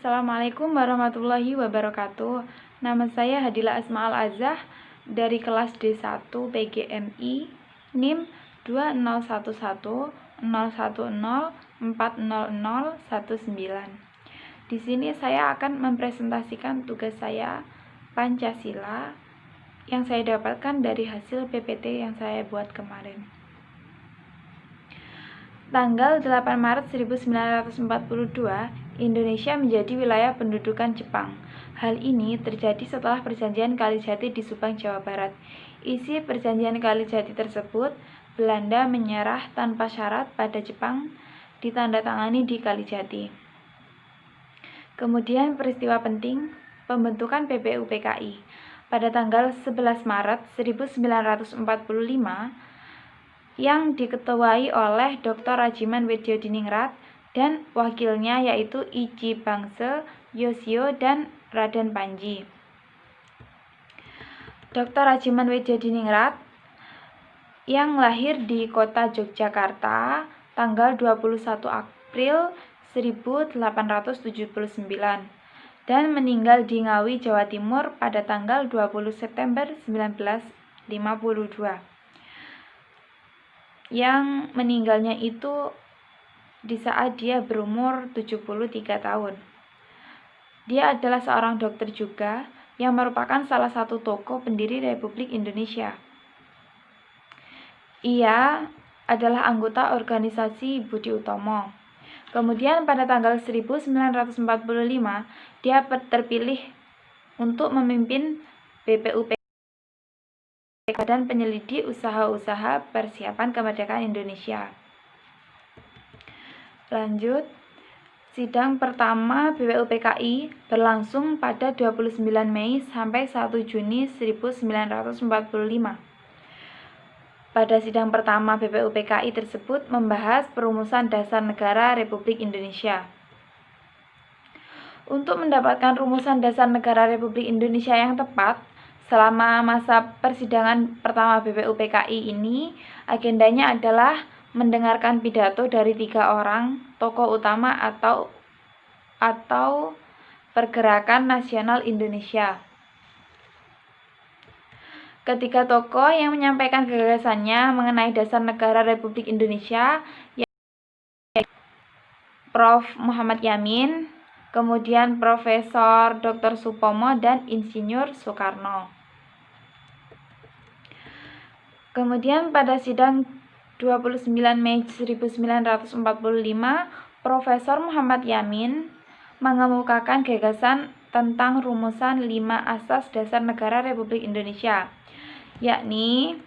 Assalamualaikum warahmatullahi wabarakatuh. Nama saya Hadila Asma Al-Azah dari kelas D1 PGMI NIM 2011010400019. Di sini saya akan mempresentasikan tugas saya Pancasila yang saya dapatkan dari hasil PPT yang saya buat kemarin. Tanggal 8 Maret 1942, Indonesia menjadi wilayah pendudukan Jepang. Hal ini terjadi setelah Perjanjian Kalijati di Subang, Jawa Barat. Isi Perjanjian Kalijati tersebut, Belanda menyerah tanpa syarat pada Jepang, ditandatangani di Kalijati. Kemudian peristiwa penting, pembentukan BPUPKI. Pada tanggal 11 Maret 1945, yang diketuai oleh Dr. Rajiman Wedyodiningrat dan wakilnya yaitu Iji Bangse, Yoshio, dan Raden Panji. Dr. Rajiman Wedyodiningrat yang lahir di kota Yogyakarta tanggal 21 April 1879 dan meninggal di Ngawi, Jawa Timur pada tanggal 20 September 1952. Yang meninggalnya itu di saat dia berumur 73 tahun. Dia adalah seorang dokter juga yang merupakan salah satu tokoh pendiri Republik Indonesia. Ia adalah anggota organisasi Budi Utomo. Kemudian pada tanggal 1945 dia terpilih untuk memimpin BPUPKI, Badan Penyelidik Usaha-Usaha Persiapan Kemerdekaan Indonesia. Lanjut, sidang pertama BPUPKI berlangsung pada 29 Mei sampai 1 Juni 1945. Pada sidang pertama BPUPKI tersebut membahas perumusan dasar negara Republik Indonesia. Untuk mendapatkan rumusan dasar negara Republik Indonesia yang tepat, selama masa persidangan pertama BPUPKI ini, agendanya adalah mendengarkan pidato dari 3 orang tokoh utama atau Pergerakan Nasional Indonesia. Ketiga tokoh yang menyampaikan gagasannya mengenai dasar negara Republik Indonesia, yaitu Prof. Muhammad Yamin, kemudian Profesor Dr. Supomo, dan Insinyur Soekarno. Kemudian pada sidang 29 Mei 1945, Profesor Muhammad Yamin mengemukakan gagasan tentang rumusan 5 asas dasar negara Republik Indonesia, yakni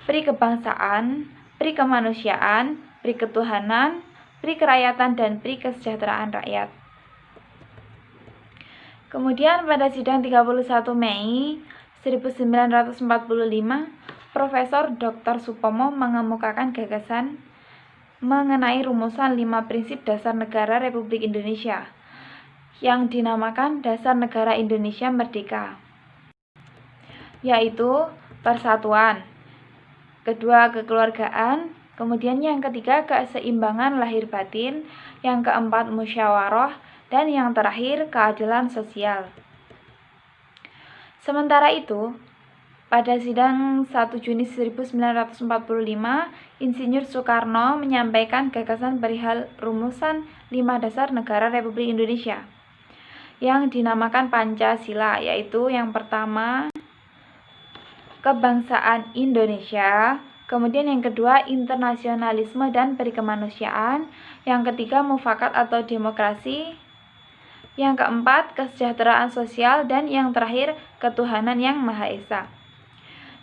pri kebangsaan, pri kemanusiaan, pri ketuhanan, pri kerakyatan, dan pri kesejahteraan rakyat. Kemudian pada sidang 31 Mei 1945, Profesor Dr. Supomo mengemukakan gagasan mengenai rumusan 5 prinsip dasar negara Republik Indonesia yang dinamakan Dasar Negara Indonesia Merdeka, yaitu persatuan, kedua kekeluargaan, kemudian yang ketiga keseimbangan lahir batin, yang keempat musyawarah, dan yang terakhir keadilan sosial. Sementara itu, pada sidang 1 Juni 1945, Insinyur Soekarno menyampaikan gagasan perihal rumusan 5 dasar negara Republik Indonesia yang dinamakan Pancasila, yaitu yang pertama kebangsaan Indonesia, kemudian yang kedua internasionalisme dan perikemanusiaan, yang ketiga mufakat atau demokrasi, yang keempat kesejahteraan sosial, dan yang terakhir ketuhanan yang Maha Esa.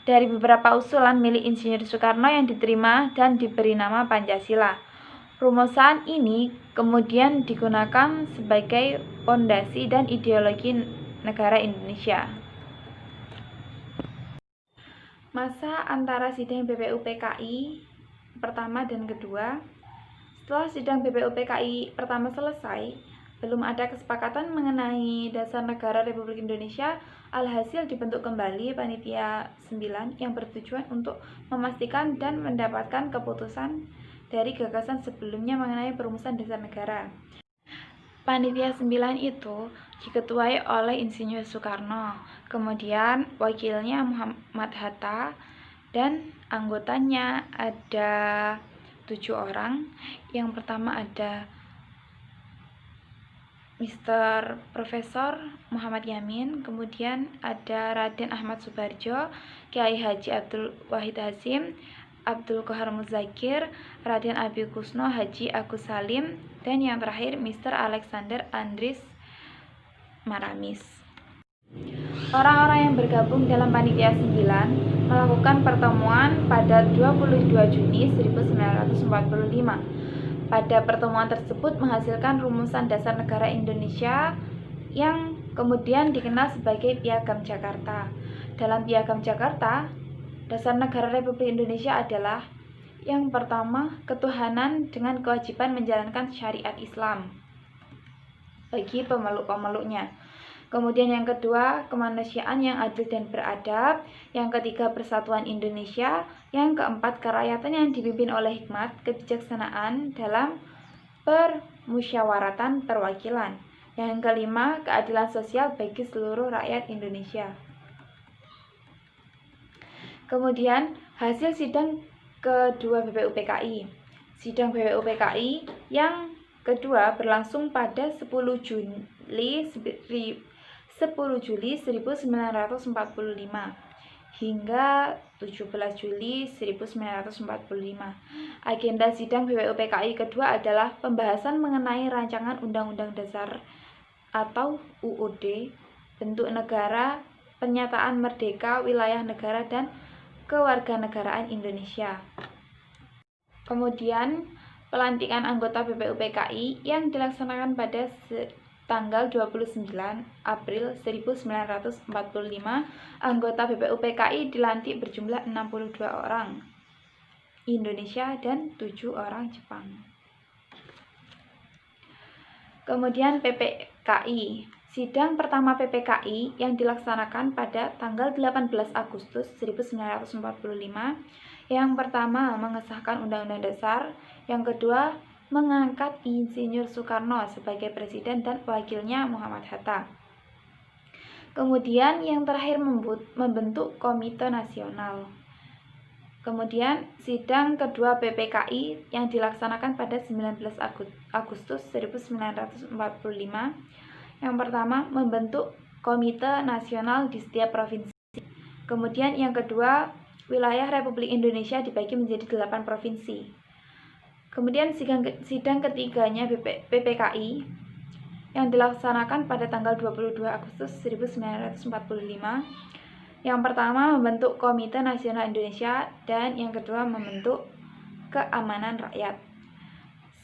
Dari beberapa usulan milik Insinyur Soekarno yang diterima dan diberi nama Pancasila. Rumusan ini kemudian digunakan sebagai fondasi dan ideologi negara Indonesia. Masa antara sidang BPUPKI pertama dan kedua. Setelah sidang BPUPKI pertama selesai, belum ada kesepakatan mengenai dasar negara Republik Indonesia. Alhasil dibentuk kembali Panitia 9 yang bertujuan untuk memastikan dan mendapatkan keputusan dari gagasan sebelumnya mengenai perumusan dasar negara. Panitia 9 itu diketuai oleh Insinyur Soekarno, kemudian wakilnya Muhammad Hatta, dan anggotanya ada 7 orang. Yang pertama ada Mr. Profesor Muhammad Yamin, kemudian ada Raden Ahmad Subarjo, Kiai Haji Abdul Wahid Hasyim, Abdul Qahar Muzakir, Raden Abi Kusno, Haji Agus Salim, dan yang terakhir Mr. Alexander Andris Maramis. Orang-orang yang bergabung dalam Panitia 9 melakukan pertemuan pada 22 Juni 1945. Pada pertemuan tersebut menghasilkan rumusan dasar negara Indonesia yang kemudian dikenal sebagai Piagam Jakarta. Dalam Piagam Jakarta, dasar negara Republik Indonesia adalah yang pertama, ketuhanan dengan kewajiban menjalankan syariat Islam bagi pemeluk-pemeluknya. Kemudian yang kedua, kemanusiaan yang adil dan beradab. Yang ketiga, persatuan Indonesia. Yang keempat, kerakyatan yang dipimpin oleh hikmat, kebijaksanaan dalam permusyawaratan perwakilan. Yang kelima, keadilan sosial bagi seluruh rakyat Indonesia. Kemudian, hasil sidang kedua BPUPKI. Sidang BPUPKI yang kedua berlangsung pada 10 Juli 1945 hingga 17 Juli 1945. Agenda sidang BPUPKI kedua adalah pembahasan mengenai rancangan Undang-Undang Dasar atau UUD, bentuk negara, pernyataan merdeka wilayah negara dan kewarganegaraan Indonesia. Kemudian pelantikan anggota BPUPKI yang dilaksanakan pada tanggal 29 April 1945. Anggota BPUPKI dilantik berjumlah 62 orang Indonesia dan 7 orang Jepang. Kemudian PPKI. Sidang pertama PPKI yang dilaksanakan pada tanggal 18 Agustus 1945. Yang pertama, mengesahkan Undang-Undang Dasar. Yang kedua, mengangkat Insinyur Soekarno sebagai presiden dan wakilnya Muhammad Hatta. Kemudian yang terakhir membentuk Komite Nasional. Kemudian sidang kedua PPKI yang dilaksanakan pada 19 Agustus 1945. Yang pertama, membentuk Komite Nasional di setiap provinsi. Kemudian yang kedua, wilayah Republik Indonesia dibagi menjadi 8 provinsi. Kemudian sidang ketiganya PPKI yang dilaksanakan pada tanggal 22 Agustus 1945. Yang pertama, membentuk Komite Nasional Indonesia, dan yang kedua, membentuk Keamanan Rakyat.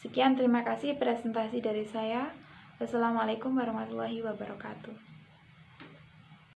Sekian, terima kasih presentasi dari saya. Wassalamualaikum warahmatullahi wabarakatuh.